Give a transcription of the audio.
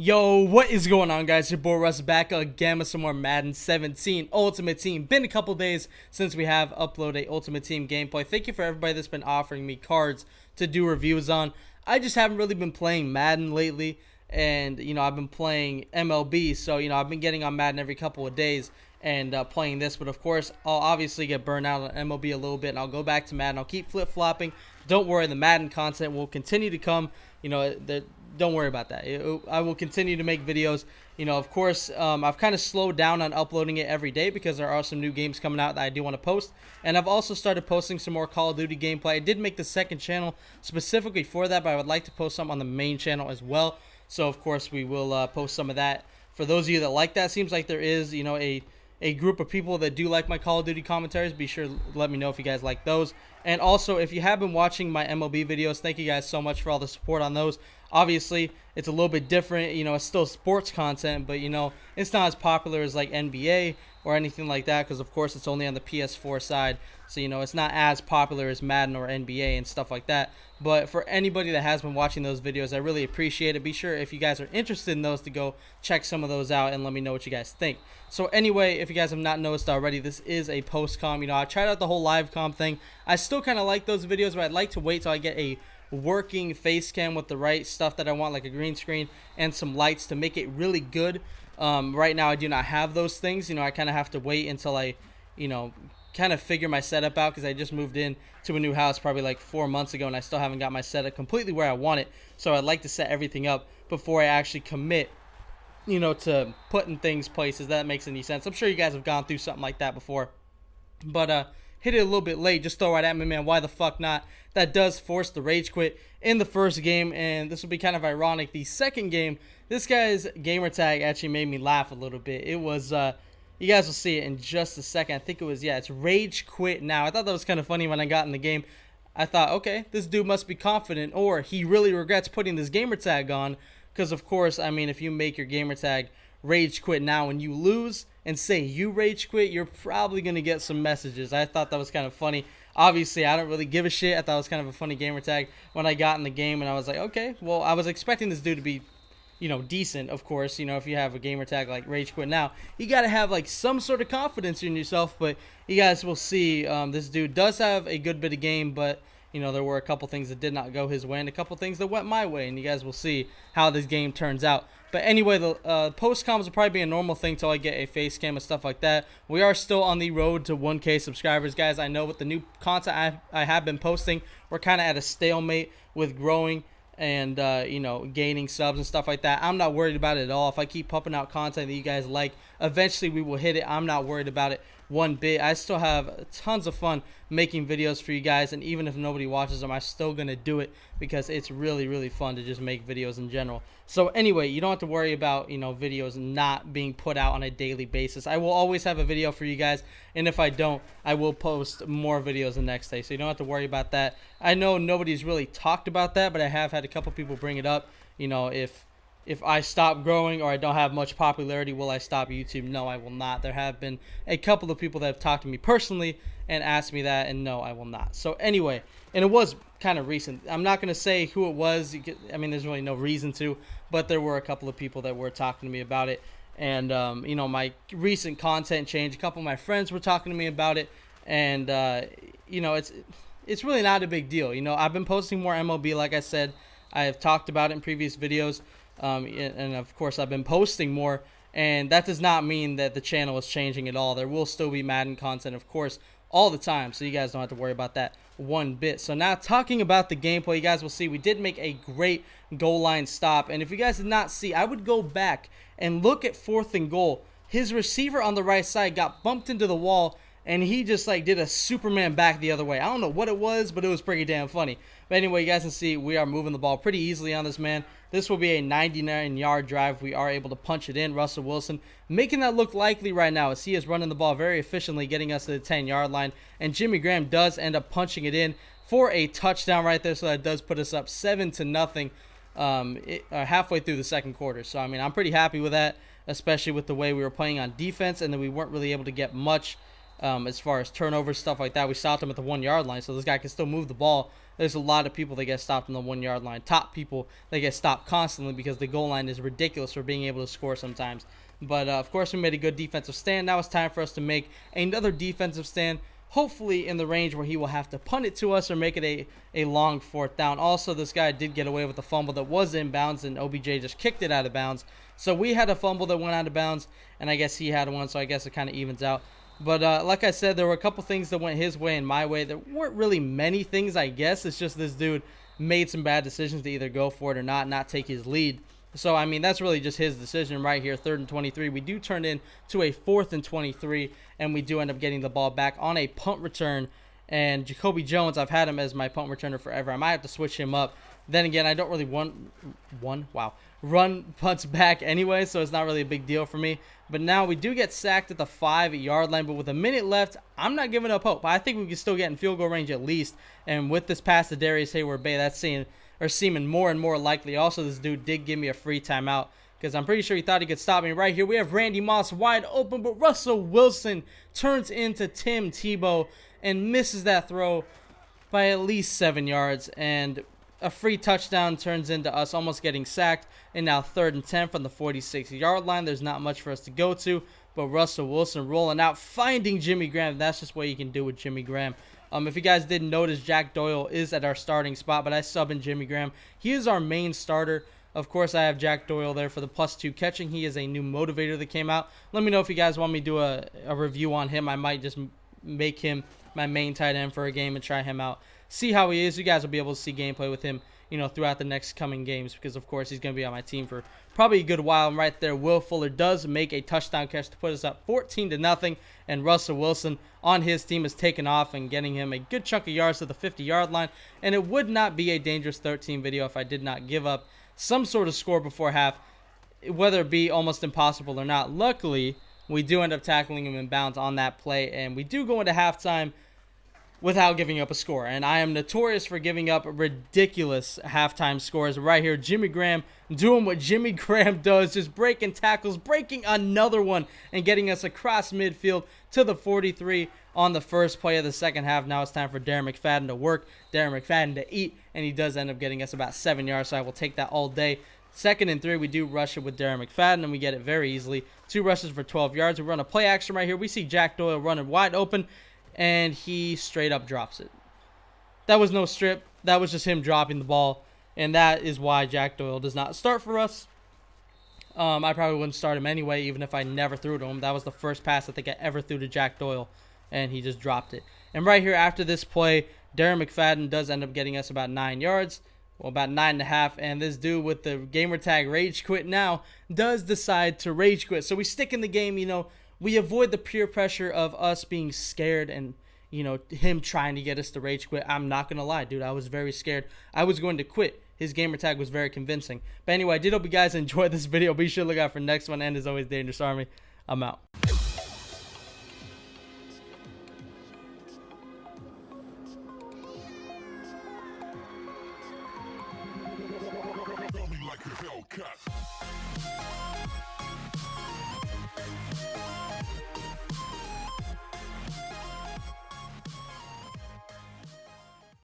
Yo, what is going on, guys? Your boy Russ back again with some more Madden 17 Ultimate Team. Been a couple days since we have uploaded a Ultimate Team gameplay. Thank you for everybody that's been offering me cards to do reviews on. I just haven't really been playing Madden lately, and I've been playing MLB, so I've been getting on Madden every couple of days and playing this. But of course, I'll obviously get burned out on MLB a little bit, and I'll go back to Madden. I'll keep flip-flopping. Don't worry, the Madden content will continue to come. Don't worry about that. I will continue to make videos. Of course, I've kind of slowed down on uploading it every day because there are some new games coming out that I do want to post. And I've also started posting some more Call of Duty gameplay. I did make the second channel specifically for that, but I would like to post some on the main channel as well. So, of course, we will post some of that. For those of you that like that, seems like there is, a group of people that do like my Call of Duty commentaries. Be sure to let me know if you guys like those. And also, if you have been watching my MLB videos, thank you guys so much for all the support on those. Obviously, it's a little bit different. It's still sports content, but, it's not as popular as, like, NBA or anything like that because, of course, it's only on the PS4 side. So, it's not as popular as Madden or NBA and stuff like that. But for anybody that has been watching those videos, I really appreciate it. Be sure, if you guys are interested in those, to go check some of those out and let me know what you guys think. So anyway, if you guys have not noticed already, this is a post-com. I tried out the whole live com thing. I still kind of like those videos, but I'd like to wait till I get a working face cam with the right stuff that I want, like a green screen and some lights to make it really good. Right now, I do not have those things. I kind of have to wait until I, kind of figure my setup out because I just moved in to a new house probably like 4 months ago and I still haven't got my setup completely where I want it. So I'd like to set everything up before I actually commit, to putting things places. That makes any sense. I'm sure you guys have gone through something like that before. But hit it a little bit late. Just throw right at me, man. Why the fuck not? That does force the rage quit in the first game, and this will be kind of ironic. The second game, this guy's gamertag actually made me laugh a little bit. It was you guys will see it in just a second. I think it was, it's rage quit now. I thought that was kind of funny when I got in the game. I thought, okay, this dude must be confident, or he really regrets putting this gamertag on. Because, of course, if you make your gamertag rage quit now and you lose and say you rage quit, you're probably going to get some messages. I thought that was kind of funny. Obviously, I don't really give a shit. I thought it was kind of a funny gamertag when I got in the game, and I was like, okay, well, I was expecting this dude to be decent, of course. If you have a gamer tag like rage quit now, you got to have like some sort of confidence in yourself. But you guys will see, this dude does have a good bit of game, but there were a couple things that did not go his way and a couple things that went my way, and you guys will see how this game turns out. But anyway, the post comms will probably be a normal thing till I get a face cam and stuff like that. We are still on the road to 1K subscribers, guys. I know with the new content I have been posting, we're kind of at a stalemate with growing and gaining subs and stuff like that. I'm not worried about it at all. If I keep pumping out content that you guys like, eventually we will hit it. I'm not worried about it one bit. I still have tons of fun making videos for you guys, and even if nobody watches them, I'm still gonna do it because it's really, really fun to just make videos in general. So anyway, you don't have to worry about videos not being put out on a daily basis. I will always have a video for you guys, and if I don't, I will post more videos the next day, so you don't have to worry about that. I know nobody's really talked about that, but I have had a couple people bring it up. If I stop growing or I don't have much popularity, will I stop YouTube? No, I will not. There have been a couple of people that have talked to me personally and asked me that, and no, I will not. So anyway, and it was kind of recent. I'm not going to say who it was. There's really no reason to, but there were a couple of people that were talking to me about it. And, my recent content change, a couple of my friends were talking to me about it. And, it's really not a big deal. I've been posting more MLB, like I said. I have talked about it in previous videos. And of course I've been posting more, and that does not mean that the channel is changing at all. There will still be Madden content, of course, all the time, so you guys don't have to worry about that one bit. So now, talking about the gameplay, you guys will see we did make a great goal line stop, and if you guys did not see, I would go back and look at 4th and goal. His receiver on the right side got bumped into the wall, and he just did a Superman back the other way. I don't know what it was, but it was pretty damn funny. But anyway, you guys can see we are moving the ball pretty easily on this man. This will be a 99-yard drive. We are able to punch it in. Russell Wilson making that look likely right now as he is running the ball very efficiently, getting us to the 10-yard line. And Jimmy Graham does end up punching it in for a touchdown right there. So that does put us up 7-0 halfway through the second quarter. So, I'm pretty happy with that, especially with the way we were playing on defense and then we weren't really able to get much as far as turnovers, stuff like that. We stopped him at the 1 yard line, so this guy can still move the ball. There's a lot of people that get stopped on the 1 yard line. Top people that get stopped constantly because the goal line is ridiculous for being able to score sometimes. But of course, we made a good defensive stand. Now it's time for us to make another defensive stand, hopefully in the range where he will have to punt it to us or make it a long 4th down. Also, this guy did get away with a fumble that was inbounds, and OBJ just kicked it out of bounds. So we had a fumble that went out of bounds, and I guess he had one, so I guess it kind of evens out. But like I said, there were a couple things that went his way and my way. There weren't really many things, I guess. It's just this dude made some bad decisions to either go for it or not take his lead. So, I mean, that's really just his decision right here, 3rd and 23. We do turn into a 4th and 23, and we do end up getting the ball back on a punt return. And Jacoby Jones, I've had him as my punt returner forever. I might have to switch him up. Then again, I don't really run punts back anyway, so it's not really a big deal for me. But now we do get sacked at the 5 yard line, but with a minute left, I'm not giving up hope. I think we can still get in field goal range at least. And with this pass to Darius Hayward-Bay, that's seeming more and more likely. Also, this dude did give me a free timeout because I'm pretty sure he thought he could stop me. Right here, we have Randy Moss wide open, but Russell Wilson turns into Tim Tebow and misses that throw by at least 7 yards. And a free touchdown turns into us almost getting sacked. And now 3rd and 10 from the 46 yard line. There's not much for us to go to, but Russell Wilson rolling out, finding Jimmy Graham. That's just what you can do with Jimmy Graham. If you guys didn't notice, Jack Doyle is at our starting spot, but I sub in Jimmy Graham. He is our main starter. Of course, I have Jack Doyle there for the +2 catching. He is a new motivator that came out. Let me know if you guys want me to do a review on him. I might just make him my main tight end for a game and try him out. See how he is. You guys will be able to see gameplay with him, throughout the next coming games because, of course, he's going to be on my team for probably a good while. And right there, Will Fuller does make a touchdown catch to put us up 14-0, and Russell Wilson on his team is taking off and getting him a good chunk of yards to the 50 yard line. And it would not be a Dangerous 13 video if I did not give up some sort of score before half, whether it be almost impossible or not. Luckily, we do end up tackling him in bounds on that play, and we do go into halftime without giving up a score. And I am notorious for giving up ridiculous halftime scores. Right here, Jimmy Graham doing what Jimmy Graham does, just breaking tackles, breaking another one, and getting us across midfield to the 43 on the first play of the second half. Now it's time for Darren McFadden to work, Darren McFadden to eat, and he does end up getting us about 7 yards, so I will take that all day. 2nd and 3, we do rush it with Darren McFadden, and we get it very easily. 2 rushes for 12 yards. We run a play action right here. We see Jack Doyle running wide open, and he straight up drops it. That was no strip. That was just him dropping the ball, and that is why Jack Doyle does not start for us. I probably wouldn't start him anyway, even if I never threw to him. That was the first pass I think I ever threw to Jack Doyle, and he just dropped it. And right here after this play, Darren McFadden does end up getting us about 9 yards. Well, about 9.5, and this dude with the Gamertag rage quit now does decide to rage quit. So we stick in the game, we avoid the peer pressure of us being scared and, him trying to get us to rage quit. I'm not going to lie, dude. I was very scared. I was going to quit. His Gamertag was very convincing. But anyway, I did hope you guys enjoyed this video. Be sure to look out for the next one. And as always, Dangerous Army, I'm out. Like a Hellcat.